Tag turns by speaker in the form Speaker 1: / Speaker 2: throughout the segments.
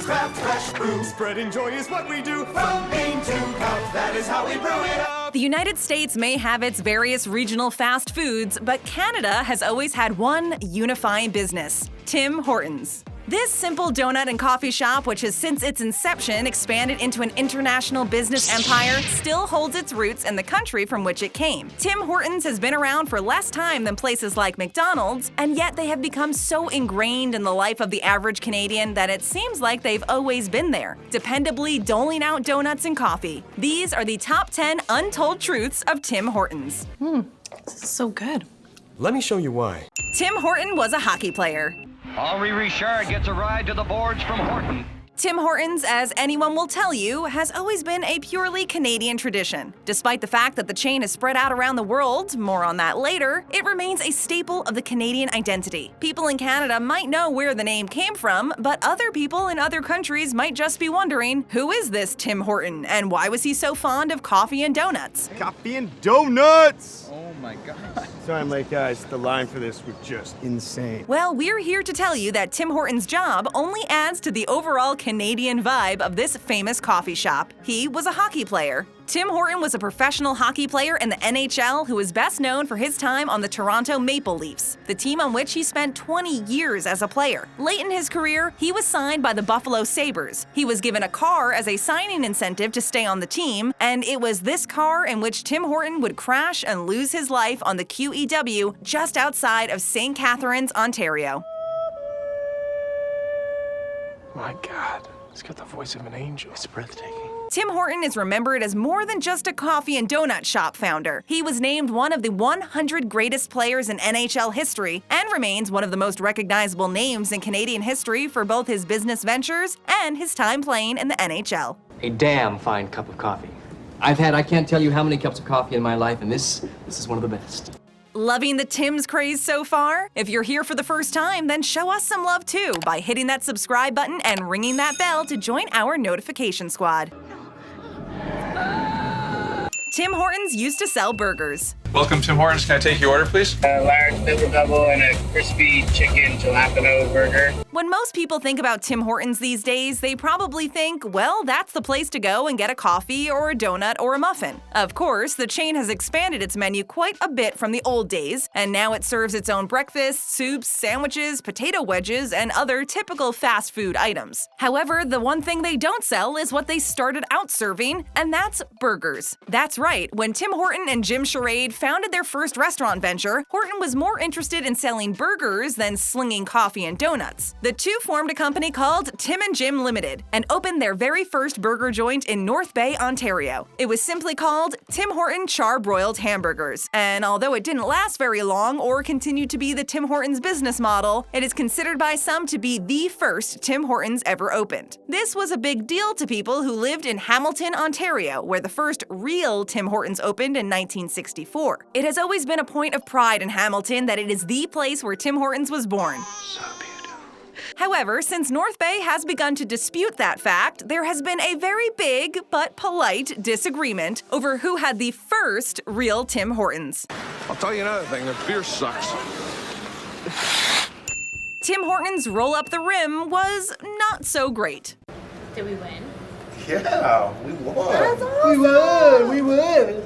Speaker 1: craft fresh brew. Spreading joy is what we do. From bean to cup, that is how we brew it up.
Speaker 2: The United States may have its various regional fast foods, but Canada has always had one unifying business: Tim Hortons. This simple donut and coffee shop, which has since its inception expanded into an international business empire, still holds its roots in the country from which it came. Tim Hortons has been around for less time than places like McDonald's, and yet they have become so ingrained in the life of the average Canadian that it seems like they've always been there, dependably doling out donuts and coffee. These are the top 10 untold truths of Tim Hortons.
Speaker 3: This is so good.
Speaker 4: Let me show you why.
Speaker 2: Tim Horton was a hockey player.
Speaker 5: Henri Richard gets a ride to the boards from Horton.
Speaker 2: Tim Hortons, as anyone will tell you, has always been a purely Canadian tradition. Despite the fact that the chain has spread out around the world, more on that later, it remains a staple of the Canadian identity. People in Canada might know where the name came from, but other people in other countries might just be wondering, who is this Tim Horton, and why was he so fond of coffee and donuts?
Speaker 6: Coffee and donuts!
Speaker 7: Oh my God.
Speaker 6: Sorry I'm late, guys. The line for this was just insane.
Speaker 2: Well, we're here to tell you that Tim Horton's job only adds to the overall Canadian vibe of this famous coffee shop. He was a hockey player. Tim Horton was a professional hockey player in the NHL who is best known for his time on the Toronto Maple Leafs, the team on which he spent 20 years as a player. Late in his career, he was signed by the Buffalo Sabres. He was given a car as a signing incentive to stay on the team, and it was this car in which Tim Horton would crash and lose his life on the QEW just outside of St. Catharines, Ontario.
Speaker 4: My God, he's got the voice of an angel. It's breathtaking.
Speaker 2: Tim Horton is remembered as more than just a coffee and donut shop founder. He was named one of the 100 greatest players in NHL history and remains one of the most recognizable names in Canadian history for both his business ventures and his time playing in the NHL.
Speaker 7: A damn fine cup of coffee. I've had I can't tell you how many cups of coffee in my life, and this is one of the best.
Speaker 2: Loving the Tims craze so far? If you're here for the first time, then show us some love too by hitting that subscribe button and ringing that bell to join our notification squad. Tim Hortons used to sell burgers.
Speaker 8: Welcome, Tim Hortons. Can I take your order, please?
Speaker 9: A large double double and a crispy chicken jalapeno burger.
Speaker 2: When most people think about Tim Hortons these days, they probably think, well, that's the place to go and get a coffee or a donut or a muffin. Of course, the chain has expanded its menu quite a bit from the old days, and now it serves its own breakfast, soups, sandwiches, potato wedges, and other typical fast food items. However, the one thing they don't sell is what they started out serving, and that's burgers. That's right, when Tim Horton and Jim Charade founded their first restaurant venture, Horton was more interested in selling burgers than slinging coffee and donuts. The two formed a company called Tim and Jim Limited and opened their very first burger joint in North Bay, Ontario. It was simply called Tim Horton Char-Broiled Hamburgers, and although it didn't last very long or continue to be the Tim Hortons business model, it is considered by some to be the first Tim Hortons ever opened. This was a big deal to people who lived in Hamilton, Ontario, where the first real Tim Hortons opened in 1964. It has always been a point of pride in Hamilton that it is the place where Tim Hortons was born.
Speaker 4: So beautiful.
Speaker 2: However, since North Bay has begun to dispute that fact, there has been a very big but polite disagreement over who had the first real Tim Hortons.
Speaker 10: I'll tell you another thing, the beer sucks.
Speaker 2: Tim Hortons' Roll Up the Rim was not so great.
Speaker 3: Did we win?
Speaker 6: Yeah, we won. That's awesome. We won.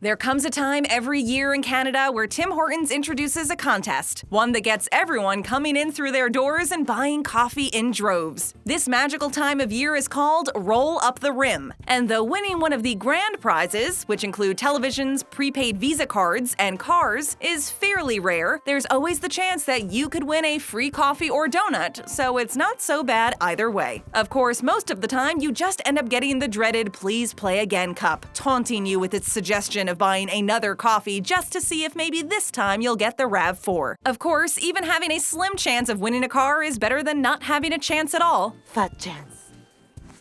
Speaker 2: There comes a time every year in Canada where Tim Hortons introduces a contest, one that gets everyone coming in through their doors and buying coffee in droves. This magical time of year is called Roll Up the Rim, and though winning one of the grand prizes, which include televisions, prepaid Visa cards, and cars, is fairly rare, there's always the chance that you could win a free coffee or donut, so it's not so bad either way. Of course, most of the time you just end up getting the dreaded Please Play Again cup, taunting you with its suggestion of buying another coffee just to see if maybe this time you'll get the RAV4. Of course, even having a slim chance of winning a car is better than not having a chance at all.
Speaker 3: Fat chance.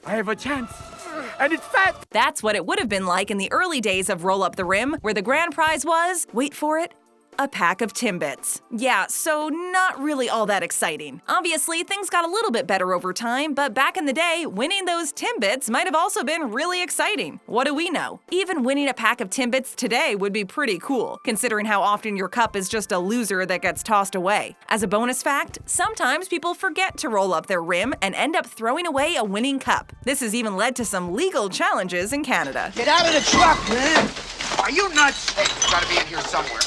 Speaker 6: I have a chance. And it's fat.
Speaker 2: That's what it would have been like in the early days of Roll Up the Rim, where the grand prize was, wait for it, A pack of Timbits. Yeah, so not really all that exciting. Obviously, things got a little bit better over time, but back in the day, winning those Timbits might have also been really exciting. What do we know? Even winning a pack of Timbits today would be pretty cool, considering how often your cup is just a loser that gets tossed away. As a bonus fact, sometimes people forget to roll up their rim and end up throwing away a winning cup. This has even led to some legal challenges in Canada.
Speaker 6: Get out of the truck, man! Are you nuts? Hey, you gotta be in here somewhere.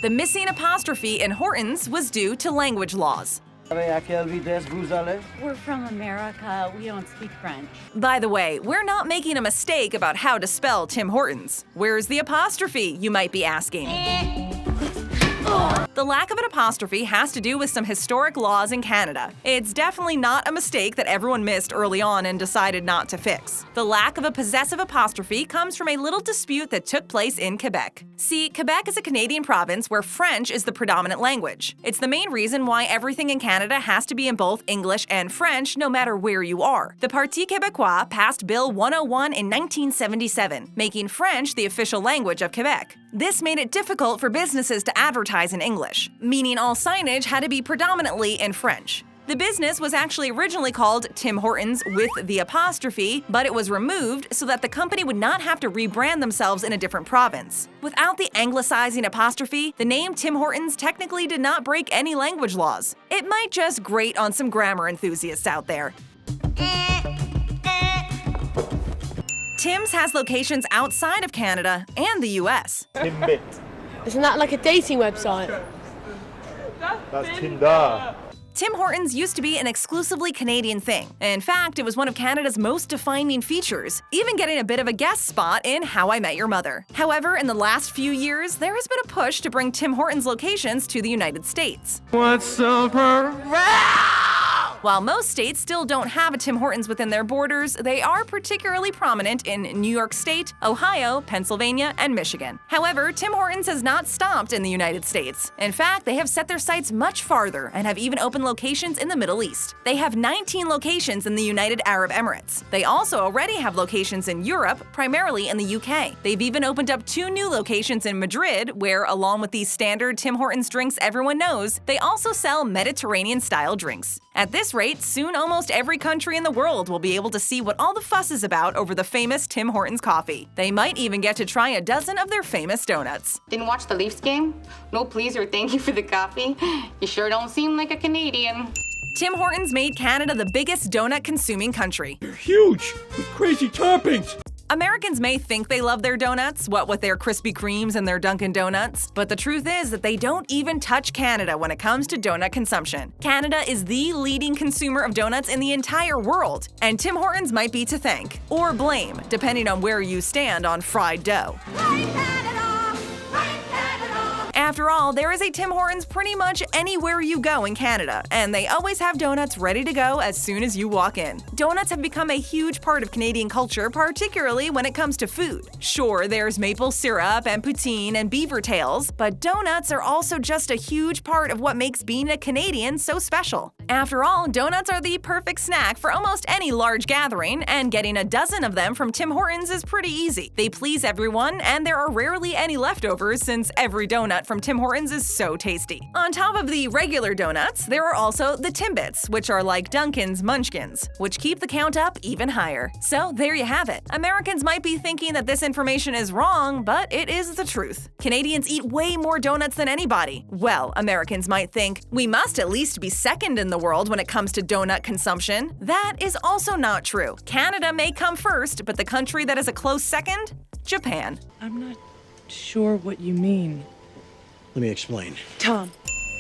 Speaker 2: The missing apostrophe in Hortons was due to language laws.
Speaker 3: We're from America. We don't speak French.
Speaker 2: By the way, we're not making a mistake about how to spell Tim Hortons. Where's the apostrophe, you might be asking? The lack of an apostrophe has to do with some historic laws in Canada. It's definitely not a mistake that everyone missed early on and decided not to fix. The lack of a possessive apostrophe comes from a little dispute that took place in Quebec. See, Quebec is a Canadian province where French is the predominant language. It's the main reason why everything in Canada has to be in both English and French no matter where you are. The Parti Québécois passed Bill 101 in 1977, making French the official language of Quebec. This made it difficult for businesses to advertise in English, meaning all signage had to be predominantly in French. The business was actually originally called Tim Hortons with the apostrophe, but it was removed so that the company would not have to rebrand themselves in a different province. Without the anglicizing apostrophe, the name Tim Hortons technically did not break any language laws. It might just grate on some grammar enthusiasts out there. Tim's has locations outside of Canada and the US.
Speaker 6: Timbits.
Speaker 11: Isn't that like a dating website?
Speaker 6: That's Tinder.
Speaker 2: Tim Hortons used to be an exclusively Canadian thing. In fact, it was one of Canada's most defining features, even getting a bit of a guest spot in How I Met Your Mother. However, in the last few years, there has been a push to bring Tim Hortons locations to the United States.
Speaker 4: What's up,
Speaker 2: While most states still don't have a Tim Hortons within their borders, they are particularly prominent in New York State, Ohio, Pennsylvania, and Michigan. However, Tim Hortons has not stopped in the United States. In fact, they have set their sights much farther and have even opened locations in the Middle East. They have 19 locations in the United Arab Emirates. They also already have locations in Europe, primarily in the UK. They've even opened up 2 new locations in Madrid, where, along with these standard Tim Hortons drinks everyone knows, they also sell Mediterranean-style drinks. At this rate, soon almost every country in the world will be able to see what all the fuss is about over the famous Tim Hortons coffee. They might even get to try a dozen of their famous donuts.
Speaker 12: Didn't watch the Leafs game? No please or thank you for the coffee? You sure don't seem like a Canadian.
Speaker 2: Tim Hortons made Canada the biggest donut-consuming country.
Speaker 4: They're huge, with crazy toppings.
Speaker 2: Americans may think they love their donuts, what with their Krispy Kremes and their Dunkin' Donuts, but the truth is that they don't even touch Canada when it comes to donut consumption. Canada is the leading consumer of donuts in the entire world, and Tim Hortons might be to thank, or blame, depending on where you stand on fried dough. After all, there is a Tim Hortons pretty much anywhere you go in Canada, and they always have donuts ready to go as soon as you walk in. Donuts have become a huge part of Canadian culture, particularly when it comes to food. Sure, there's maple syrup and poutine and beaver tails, but donuts are also just a huge part of what makes being a Canadian so special. After all, donuts are the perfect snack for almost any large gathering, and getting a dozen of them from Tim Hortons is pretty easy. They please everyone, and there are rarely any leftovers since every donut from Tim Hortons is so tasty. On top of the regular donuts, there are also the Timbits, which are like Dunkin's Munchkins, which keep the count up even higher. So there you have it. Americans might be thinking that this information is wrong, but it is the truth. Canadians eat way more donuts than anybody. Well, Americans might think, we must at least be second in the world when it comes to donut consumption. That is also not true. Canada may come first, but the country that is a close second? Japan.
Speaker 13: I'm not sure what you mean.
Speaker 6: Let me explain.
Speaker 13: Tom.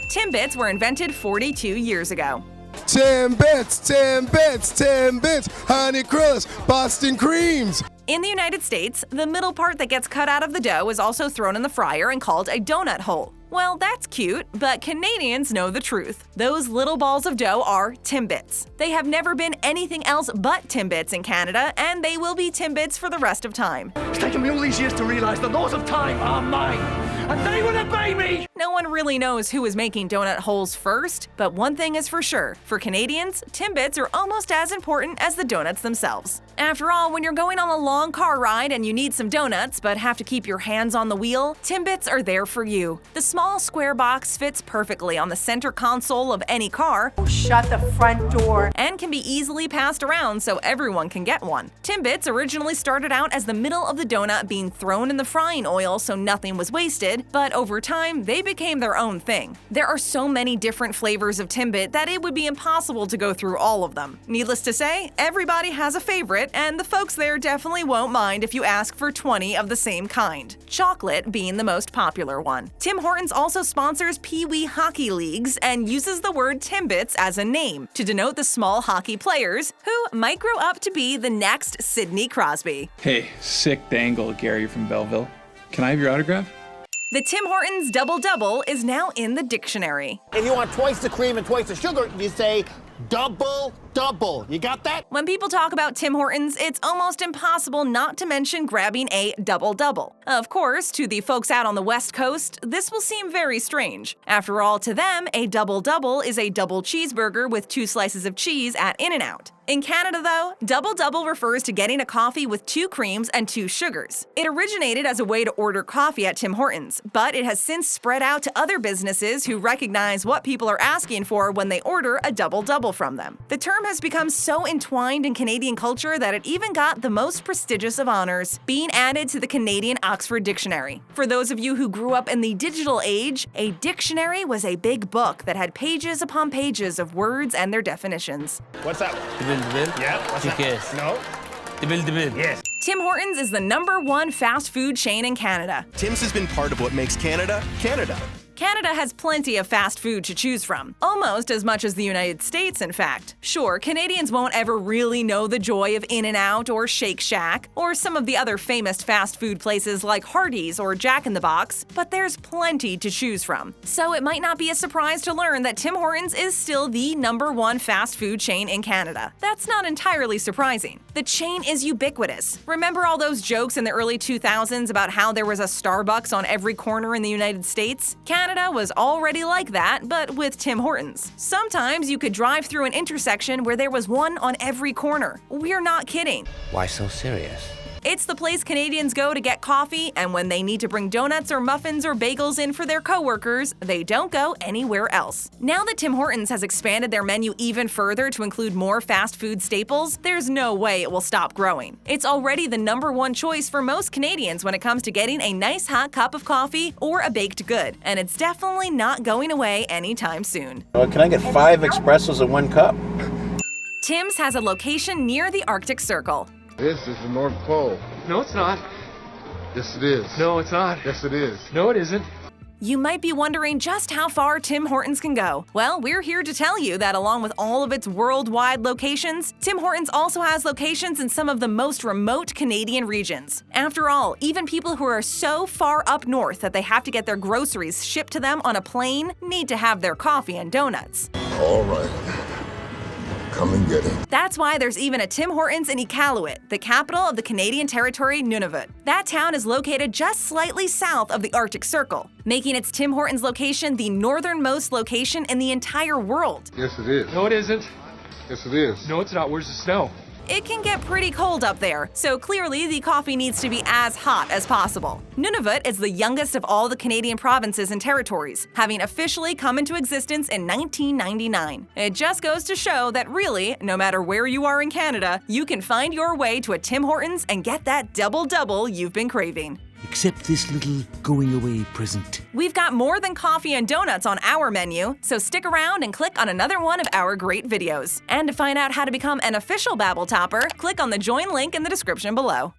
Speaker 2: Timbits were invented 42 years ago.
Speaker 10: Timbits, Timbits, Timbits, honey crust, Boston creams.
Speaker 2: In the United States, the middle part that gets cut out of the dough is also thrown in the fryer and called a donut hole. Well, that's cute, but Canadians know the truth. Those little balls of dough are Timbits. They have never been anything else but Timbits in Canada, and they will be Timbits for the rest of time.
Speaker 4: It's taken me all these years to realize that laws of time are mine.
Speaker 1: I thought he would obey me!
Speaker 2: No one really knows who is making donut holes first, but one thing is for sure. For Canadians, Timbits are almost as important as the donuts themselves. After all, when you're going on a long car ride and you need some donuts but have to keep your hands on the wheel, Timbits are there for you. The small square box fits perfectly on the center console of any car.
Speaker 11: Shut the front door.
Speaker 2: And can be easily passed around so everyone can get one. Timbits originally started out as the middle of the donut being thrown in the frying oil so nothing was wasted, but over time they became their own thing. There are so many different flavors of Timbit that it would be impossible to go through all of them. Needless to say, everybody has a favorite, and the folks there definitely won't mind if you ask for 20 of the same kind, chocolate being the most popular one. Tim Hortons also sponsors Pee Wee hockey leagues and uses the word Timbits as a name to denote the small hockey players who might grow up to be the next Sidney Crosby.
Speaker 8: Hey, sick dangle, Gary from Belleville. Can I have your autograph?
Speaker 2: The Tim Hortons Double Double is now in the dictionary.
Speaker 6: If you want twice the cream and twice the sugar, you say double double. You got that?
Speaker 2: When people talk about Tim Hortons, it's almost impossible not to mention grabbing a double-double. Of course, to the folks out on the West Coast, this will seem very strange. After all, to them, a double-double is a double cheeseburger with 2 slices of cheese at In-N-Out. In Canada, though, double-double refers to getting a coffee with 2 creams and 2 sugars. It originated as a way to order coffee at Tim Hortons, but it has since spread out to other businesses who recognize what people are asking for when they order a double-double from them. The term has become so entwined in Canadian culture that it even got the most prestigious of honors, being added to the Canadian Oxford Dictionary. For those of you who grew up in the digital age, a dictionary was a big book that had pages upon pages of words and their definitions.
Speaker 6: What's that? Yeah, what's that? No. Yes.
Speaker 2: Tim Hortons is the #1 fast food chain in Canada.
Speaker 14: Tim's has been part of what makes Canada, Canada.
Speaker 2: Canada has plenty of fast food to choose from, almost as much as the United States, in fact. Sure, Canadians won't ever really know the joy of In-N-Out or Shake Shack, or some of the other famous fast food places like Hardee's or Jack in the Box, but there's plenty to choose from. So it might not be a surprise to learn that Tim Hortons is still the #1 fast food chain in Canada. That's not entirely surprising. The chain is ubiquitous. Remember all those jokes in the early 2000s about how there was a Starbucks on every corner in the United States? Canada was already like that, but with Tim Hortons. Sometimes you could drive through an intersection where there was one on every corner. We're not kidding.
Speaker 6: Why so serious?
Speaker 2: It's the place Canadians go to get coffee, and when they need to bring donuts or muffins or bagels in for their coworkers, they don't go anywhere else. Now that Tim Hortons has expanded their menu even further to include more fast food staples, there's no way it will stop growing. It's already the #1 choice for most Canadians when it comes to getting a nice hot cup of coffee or a baked good, and it's definitely not going away anytime soon.
Speaker 6: Can I get 5 espressos in 1 cup?
Speaker 2: Tim's has a location near the Arctic Circle.
Speaker 10: This is the North Pole.
Speaker 8: No, it's not.
Speaker 10: Yes, it is.
Speaker 8: No, it's not.
Speaker 10: Yes, it is.
Speaker 8: No, it isn't.
Speaker 2: You might be wondering just how far Tim Hortons can go. Well, we're here to tell you that along with all of its worldwide locations, Tim Hortons also has locations in some of the most remote Canadian regions. After all, even people who are so far up north that they have to get their groceries shipped to them on a plane need to have their coffee and donuts.
Speaker 10: All right. Come and get it.
Speaker 2: That's why there's even a Tim Hortons in Iqaluit, the capital of the Canadian territory Nunavut. That town is located just slightly south of the Arctic Circle, making its Tim Hortons location the northernmost location in the entire world.
Speaker 10: Yes, it is.
Speaker 8: No, it isn't.
Speaker 10: Yes, it is.
Speaker 8: No, it's not. Where's the snow?
Speaker 2: It can get pretty cold up there, so clearly the coffee needs to be as hot as possible. Nunavut is the youngest of all the Canadian provinces and territories, having officially come into existence in 1999. It just goes to show that really, no matter where you are in Canada, you can find your way to a Tim Hortons and get that double-double you've been craving.
Speaker 15: Except this little going-away present.
Speaker 2: We've got more than coffee and donuts on our menu, so stick around and click on another one of our great videos. And to find out how to become an official Babble Topper, click on the join link in the description below.